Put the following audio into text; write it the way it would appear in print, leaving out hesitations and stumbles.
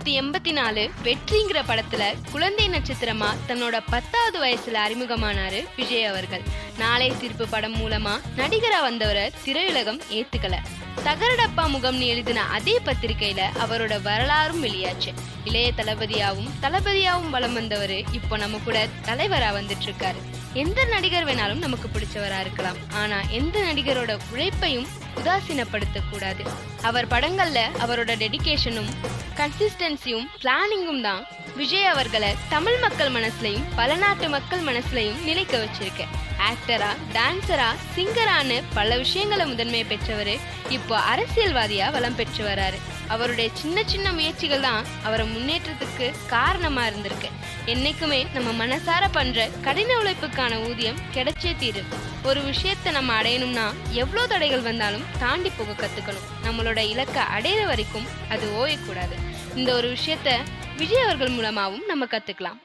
1984 வெற்றிங்கிற படத்துல குழந்தை நட்சத்திரமா தன்னோட 10வது வயசுல அறிமுகமானாரு விஜய் அவர்கள். நாளை தீர்ப்பு படம் மூலமா நடிகரா வந்தவரை திரையுலகம் ஏத்துக்கல. தகரடப்பா முகம்னு எழுதின அதே பத்திரிகையில அவரோட வரலாறும் வெளியாச்சு. இளைய தளபதியாவும் வலம் வந்தவரு இப்போ நம்ம கூட தலைவரா வந்துட்டு இருக்காரு. எந்த நடிகர் வேணாலும் நமக்கு பிடிச்சவரா இருக்கலாம், ஆனா எந்த நடிகரோட உழைப்பையும் உதாசீனப்படுத்த கூடாது. அவர் படங்கள்ல அவரோட டெடிகேஷனும் கன்சிஸ்டன்சியும் பிளானிங்கும் தான் விஜய் அவர்களை தமிழ் மக்கள் மனசுலையும் பல நாட்டு மக்கள் மனசுலையும் நிலைக்க வச்சிருக்கு. ஆக்டரா, டான்சரா, சிங்கரான்னு பல விஷயங்களை முதன்மை பெற்றவர் இப்போ அரசியல்வாதியா வளம் பெற்று வராரு. அவருடைய சின்ன சின்ன முயற்சிகள் தான் அவரை முன்னேற்றத்துக்கு காரணமா இருந்திருக்கு. என்னைக்குமே நம்ம மனசார பண்ற கடின உழைப்புக்கான ஊதியம் கிடைச்சே தீரும். ஒரு விஷயத்தை நம்ம அடையணும்னா எவ்வளோ தடைகள் வந்தாலும் தாண்டி போக கத்துக்கணும். நம்மளோட இலக்கை அடையிற வரைக்கும் அது ஓயக்கூடாது. இந்த ஒரு விஷயத்த விஜய் அவர்கள் மூலமாகவும் நம்ம கத்துக்கலாம்.